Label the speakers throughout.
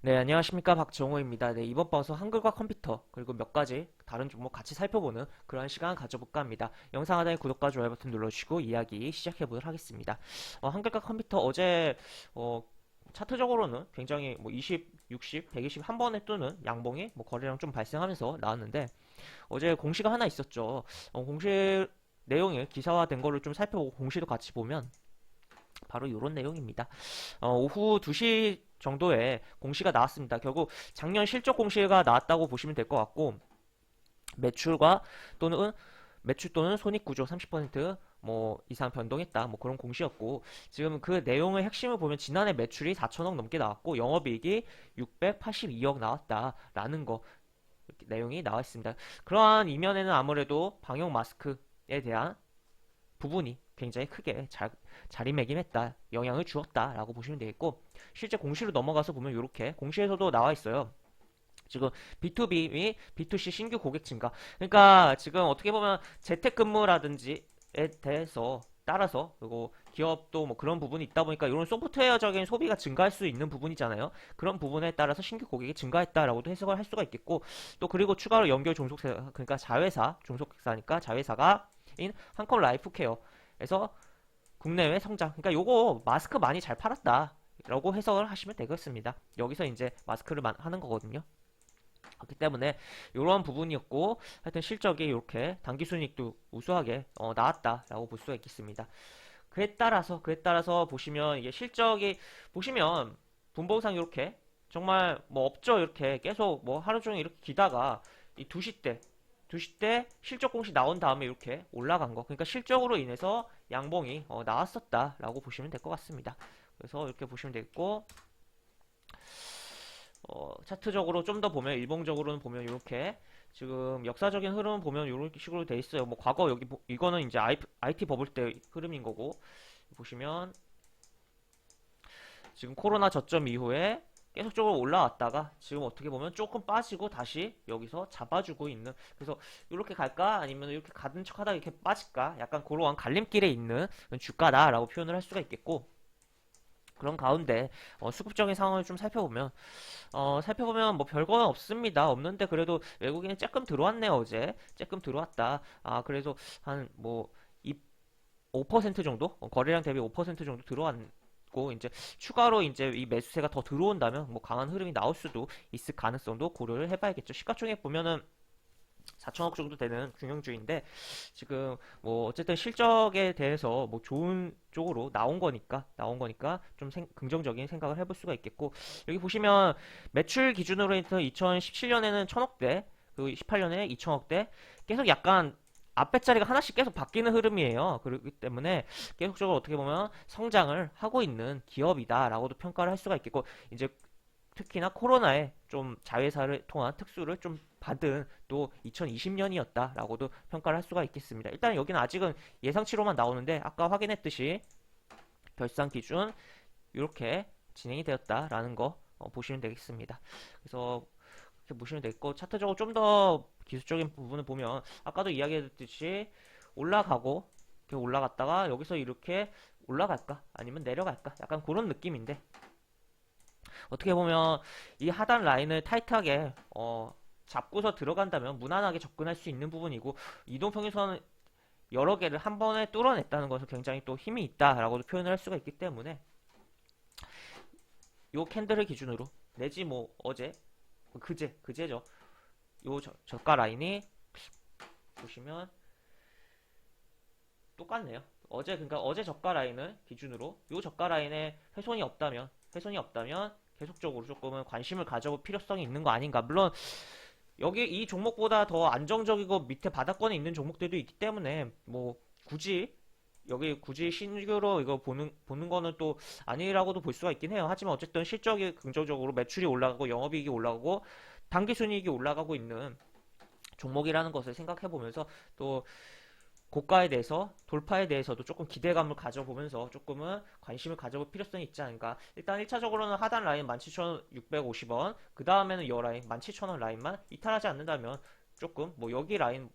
Speaker 1: 네, 안녕하십니까. 박정호입니다. 네, 이번 방송 한글과 컴퓨터, 그리고 몇 가지 다른 종목 같이 살펴보는 그런 시간 가져볼까 합니다. 영상 하단에 구독과 좋아요 버튼 눌러주시고 이야기 시작해보도록 하겠습니다. 한글과 컴퓨터 어제, 어, 차트적으로는 굉장히 뭐 20, 60, 120 한 번에 뜨는 양봉이 뭐 거래량 좀 발생하면서 나왔는데, 어제 공시가 하나 있었죠. 공시 내용이 기사화된 거를 좀 살펴보고 공시도 같이 보면 바로 이런 내용입니다. 오후 2시 정도에 공시가 나왔습니다. 결국 작년 실적 공시가 나왔다고 보시면 될 것 같고, 매출과 또는 매출 또는 손익 구조 30%뭐 이상 변동했다, 뭐 그런 공시였고, 지금 그 내용의 핵심을 보면 지난해 매출이 4천억 넘게 나왔고 영업이익이 682억 나왔다라는 거 내용이 나와 있습니다. 그러한 이면에는 아무래도 방역 마스크에 대한 부분이 굉장히 크게 자리매김했다, 영향을 주었다라고 보시면 되겠고, 실제 공시로 넘어가서 보면 이렇게 공시에서도 나와 있어요. 지금 B2B 및 B2C 신규 고객 증가. 그러니까 지금 어떻게 보면 재택근무라든지에 대해서 따라서, 그리고 기업도 뭐 그런 부분이 있다 보니까 이런 소프트웨어적인 소비가 증가할 수 있는 부분이잖아요. 그런 부분에 따라서 신규 고객이 증가했다라고도 해석을 할 수가 있겠고, 또 그리고 추가로 연결 종속사, 그러니까 자회사, 종속사니까 자회사가 인 한컴 라이프케어에서 국내외 성장. 그러니까 요거 마스크 많이 잘 팔았다 라고 해석을 하시면 되겠습니다. 여기서 이제 마스크를 하는 거거든요. 그렇기 때문에 이런 부분이었고, 하여튼 실적이 이렇게 당기순이익도 우수하게 나왔다라고 볼 수가 있겠습니다. 그에 따라서 보시면 이게 실적이 보시면 분봉상 이렇게 정말 뭐 없죠. 이렇게 계속 뭐 하루 종일 이렇게 기다가 이 2시 때 실적 공시 나온 다음에 이렇게 올라간 거. 그러니까 실적으로 인해서 양봉이 나왔었다라고 보시면 될 것 같습니다. 그래서 이렇게 보시면 되겠고, 차트적으로 좀 더 보면, 일봉적으로는 보면 이렇게 지금 역사적인 흐름 보면 이런 식으로 돼 있어요. 뭐 과거 여기 이거는 이제 IT 버블 때 흐름인 거고, 보시면 지금 코로나 저점 이후에 계속적으로 올라왔다가 지금 어떻게 보면 조금 빠지고 다시 여기서 잡아주고 있는, 그래서 이렇게 갈까 아니면 이렇게 가든 척하다 이렇게 빠질까, 약간 그러한 갈림길에 있는 주가다라고 표현을 할 수가 있겠고, 그런 가운데 수급적인 상황을 좀 살펴보면 뭐 별거는 없습니다. 없는데 그래도 외국인이 조금 들어왔네요. 어제 조금 들어왔다. 그래서 한 뭐 5% 정도, 거래량 대비 5% 정도 들어왔고, 이제 추가로 이제 이 매수세가 더 들어온다면 뭐 강한 흐름이 나올 수도 있을 가능성도 고려를 해봐야겠죠. 시가총액 보면은 4천억 정도 되는 중형주인데, 지금 뭐 어쨌든 실적에 대해서 뭐 좋은 쪽으로 나온 거니까 좀 긍정적인 생각을 해볼 수가 있겠고, 여기 보시면 매출 기준으로 해서 2017년에는 1천억대, 그리고 18년에 2천억대, 계속 약간 앞에 자리가 하나씩 계속 바뀌는 흐름이에요. 그렇기 때문에 계속적으로 어떻게 보면 성장을 하고 있는 기업이다라고도 평가를 할 수가 있겠고, 이제 특히나 코로나에 좀 자회사를 통한 특수를 좀 받은 또 2020년이었다라고도 평가를 할 수가 있겠습니다. 일단 여기는 아직은 예상치로만 나오는데, 아까 확인했듯이 별상 기준 이렇게 진행이 되었다라는 거 보시면 되겠습니다. 그래서 이렇게 보시면 되겠고, 차트적으로 좀 더 기술적인 부분을 보면 아까도 이야기했듯이 올라가고 이렇게 올라갔다가 여기서 이렇게 올라갈까 아니면 내려갈까, 약간 그런 느낌인데, 어떻게 보면 이 하단 라인을 타이트하게 잡고서 들어간다면 무난하게 접근할 수 있는 부분이고, 이동평균선은 여러 개를 한 번에 뚫어냈다는 것은 굉장히 또 힘이 있다라고도 표현을 할 수가 있기 때문에, 요 캔들을 기준으로 내지 뭐 어제 그제죠. 요 저가 라인이 보시면 똑같네요. 그러니까 어제 저가 라인을 기준으로 요 저가 라인에 훼손이 없다면 계속적으로 조금은 관심을 가져볼 필요성이 있는 거 아닌가. 물론 여기 이 종목보다 더 안정적이고 밑에 바닥권에 있는 종목들도 있기 때문에 뭐 굳이 신규로 이거 보는 거는 또 아니라고도 볼 수가 있긴 해요. 하지만 어쨌든 실적이 긍정적으로 매출이 올라가고 영업이익이 올라가고 당기순이익이 올라가고 있는 종목이라는 것을 생각해 보면서, 또 고가에 대해서 돌파에 대해서도 조금 기대감을 가져보면서 조금은 관심을 가져볼 필요성이 있지 않을까. 일단 1차적으로는 하단 라인 17,650원, 그 다음에는 이 라인 17,000원 라인만 이탈하지 않는다면 조금 뭐 여기 라인을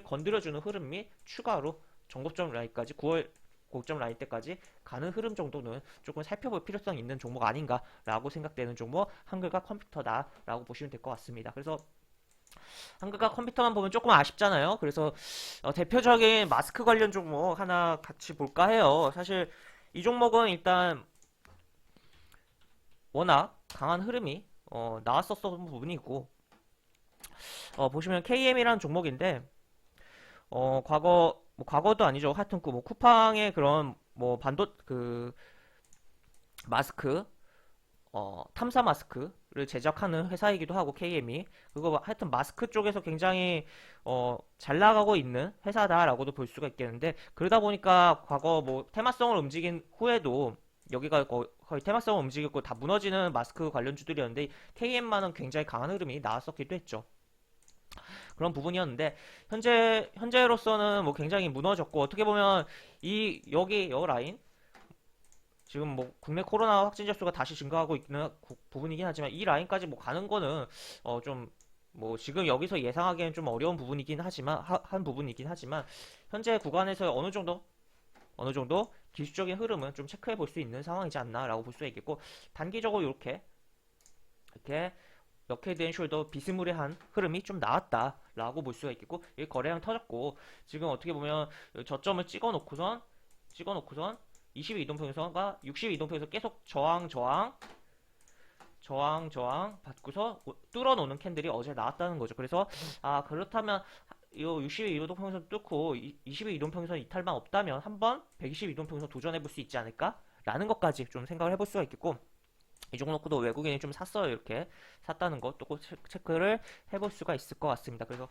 Speaker 1: 건드려주는 흐름 및 추가로 정고점 라인까지 9월 고점 라인 때까지 가는 흐름 정도는 조금 살펴볼 필요성이 있는 종목 아닌가라고 생각되는 종목 한글과 컴퓨터다라고 보시면 될 것 같습니다. 그래서 한글과 컴퓨터만 보면 조금 아쉽잖아요. 그래서 대표적인 마스크 관련 종목 하나 같이 볼까 해요. 사실 이 종목은 일단 워낙 강한 흐름이 나왔었던 부분이고 보시면 KM이라는 종목인데 과거도 아니죠. 하여튼 뭐 쿠팡의 그런 뭐 마스크 탐사 마스크를 제작하는 회사이기도 하고 KM이 그거 하여튼 마스크 쪽에서 굉장히 잘 나가고 있는 회사다라고도 볼 수가 있겠는데 그러다 보니까 과거 뭐 테마성을 움직인 후에도 여기가 거의 테마성을 움직였고 다 무너지는 마스크 관련주들이었는데 KM만은 굉장히 강한 흐름이 나왔었기도 했죠. 그런 부분이었는데 현재로서는 뭐 굉장히 무너졌고 어떻게 보면 여기 여 라인 지금 뭐 국내 코로나 확진자 수가 다시 증가하고 있는 부분이긴 하지만 이 라인까지 뭐 가는 거는 좀 뭐 지금 여기서 예상하기에는 좀 어려운 부분이긴 하지만 한 부분이긴 하지만 현재 구간에서 어느 정도 기술적인 흐름은 좀 체크해 볼 수 있는 상황이지 않나라고 볼 수 있겠고 단기적으로 이렇게 럭헤드 앤 숄더 비스무리한 흐름이 좀 나왔다라고 볼 수가 있겠고 이 거래량 터졌고 지금 어떻게 보면 저점을 찍어놓고선 22이동평선과 62이동평선 계속 저항 받고서 뚫어놓는 캔들이 어제 나왔다는 거죠. 그래서 그렇다면 이 62이동평선 뚫고 22이동평선 이탈만 없다면 한번 122이동평선 도전해볼 수 있지 않을까? 라는 것까지 좀 생각을 해볼 수가 있겠고 이 종목도 외국인이 좀 샀어요. 이렇게 샀다는 것도 꼭 체크를 해볼 수가 있을 것 같습니다. 그래서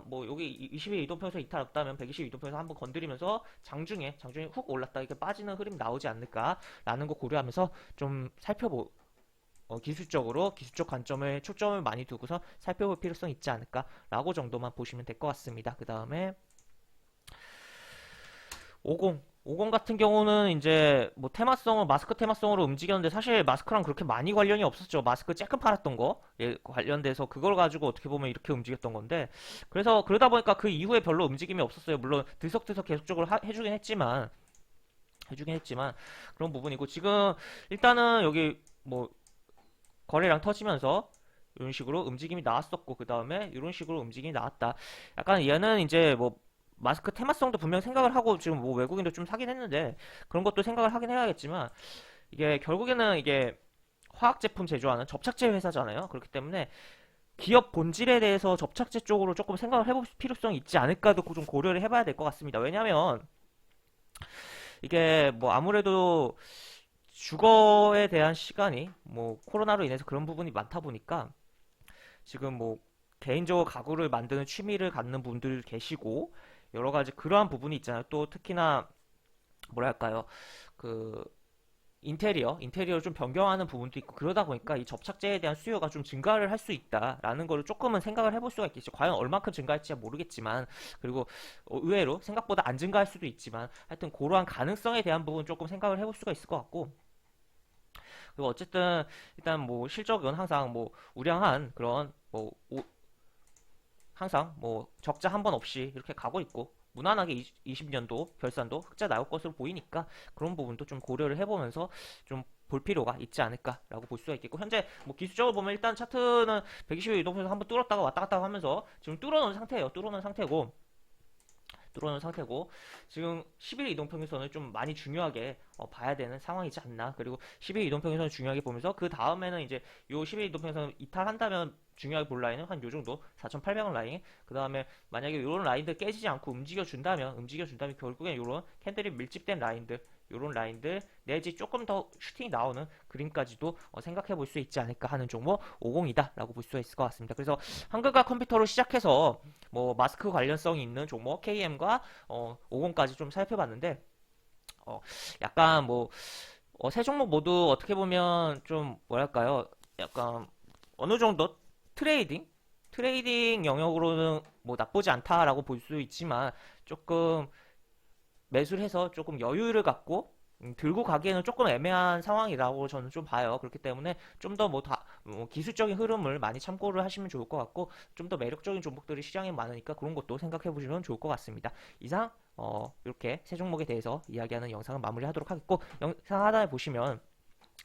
Speaker 1: 뭐 여기 22 이동평선 이탈 없다면 120 이동평선 한번 건드리면서 장중에 훅 올랐다 이렇게 빠지는 흐름이 나오지 않을까라는 거 고려하면서 좀 기술적 관점을 초점을 많이 두고서 살펴볼 필요성이 있지 않을까라고 정도만 보시면 될 것 같습니다. 그 다음에 50 같은 경우는 이제 뭐 마스크 테마성으로 움직였는데 사실 마스크랑 그렇게 많이 관련이 없었죠. 마스크 쬐끔 팔았던 거 관련돼서 그걸 가지고 어떻게 보면 이렇게 움직였던 건데 그래서 그러다 보니까 그 이후에 별로 움직임이 없었어요. 물론 들썩들썩 계속적으로 해주긴 했지만 그런 부분이고 지금 일단은 여기 뭐 거래량 터지면서 이런 식으로 움직임이 나왔었고 그 다음에 이런 식으로 움직임이 나왔다. 약간 얘는 이제 뭐 마스크 테마성도 분명 생각을 하고 지금 뭐 외국인도 좀 사긴 했는데 그런 것도 생각을 하긴 해야겠지만 이게 결국에는 이게 화학 제품 제조하는 접착제 회사잖아요. 그렇기 때문에 기업 본질에 대해서 접착제 쪽으로 조금 생각을 해볼 필요성이 있지 않을까도 좀 고려를 해봐야 될 것 같습니다. 왜냐면 이게 뭐 아무래도 주거에 대한 시간이 뭐 코로나로 인해서 그런 부분이 많다 보니까 지금 뭐 개인적으로 가구를 만드는 취미를 갖는 분들 계시고 여러 가지 그러한 부분이 있잖아요. 또 특히나 뭐랄까요? 그 인테리어를 좀 변경하는 부분도 있고 그러다 보니까 이 접착제에 대한 수요가 좀 증가를 할 수 있다라는 거를 조금은 생각을 해볼 수가 있겠죠. 과연 얼만큼 증가할지 모르겠지만 그리고 의외로 생각보다 안 증가할 수도 있지만 하여튼 그러한 가능성에 대한 부분 조금 생각을 해볼 수가 있을 것 같고 그리고 어쨌든 일단 뭐 실적은 항상 뭐 우량한 그런 뭐 항상 뭐 적자 한 번 없이 이렇게 가고 있고 무난하게 20년도 결산도 흑자 나올 것으로 보이니까 그런 부분도 좀 고려를 해보면서 좀 볼 필요가 있지 않을까라고 볼 수가 있겠고 현재 뭐 기술적으로 보면 일단 차트는 120일 이동평선 한번 뚫었다가 왔다 갔다 하면서 지금 뚫어놓은 상태고 지금 11 이동평균선을 좀 많이 중요하게 봐야 되는 상황이지 않나. 그리고 11 이동평균선을 중요하게 보면서 그 다음에는 이제 요 11 이동평균선 이탈한다면 중요하게 볼 라인은 한 요 정도 4,800원 라인. 그 다음에 만약에 요런 라인들 깨지지 않고 움직여준다면 결국엔 요런 캔들이 밀집된 라인들 요런 라인들 내지 조금 더 슈팅이 나오는 그림까지도 생각해 볼 수 있지 않을까 하는 종목 50이다 라고 볼 수가 있을 것 같습니다. 그래서 한글과 컴퓨터로 시작해서 뭐 마스크 관련성이 있는 종목 KM과 50까지 좀 살펴봤는데 약간 뭐 세 종목 모두 어떻게 보면 좀 뭐랄까요 약간 어느 정도 트레이딩 영역으로는 뭐 나쁘지 않다라고 볼 수 있지만 조금 매수를 해서 조금 여유를 갖고 들고 가기에는 조금 애매한 상황이라고 저는 좀 봐요. 그렇기 때문에 좀 더 기술적인 흐름을 많이 참고를 하시면 좋을 것 같고 좀 더 매력적인 종목들이 시장에 많으니까 그런 것도 생각해 보시면 좋을 것 같습니다. 이상 이렇게 세 종목에 대해서 이야기하는 영상을 마무리하도록 하겠고, 영상 하단에 보시면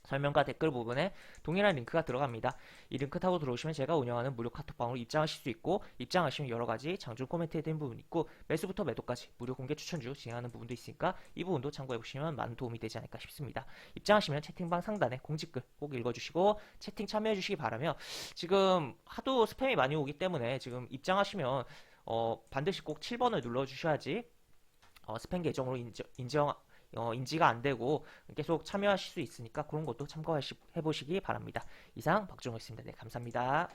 Speaker 1: 설명과 댓글 부분에 동일한 링크가 들어갑니다. 이 링크 타고 들어오시면 제가 운영하는 무료 카톡방으로 입장하실 수 있고, 입장하시면 여러가지 장중 코멘트에 대한 부분이 있고, 매수부터 매도까지 무료 공개 추천주 진행하는 부분도 있으니까 이 부분도 참고해보시면 많은 도움이 되지 않을까 싶습니다. 입장하시면 채팅방 상단에 공지글 꼭 읽어주시고 채팅 참여해주시기 바라며, 지금 하도 스팸이 많이 오기 때문에 지금 입장하시면 반드시 꼭 7번을 눌러주셔야지 스팸 계정으로 인지가 안 되고 계속 참여하실 수 있으니까 그런 것도 참고해 보시기 바랍니다. 이상 박종호였습니다. 네, 감사합니다.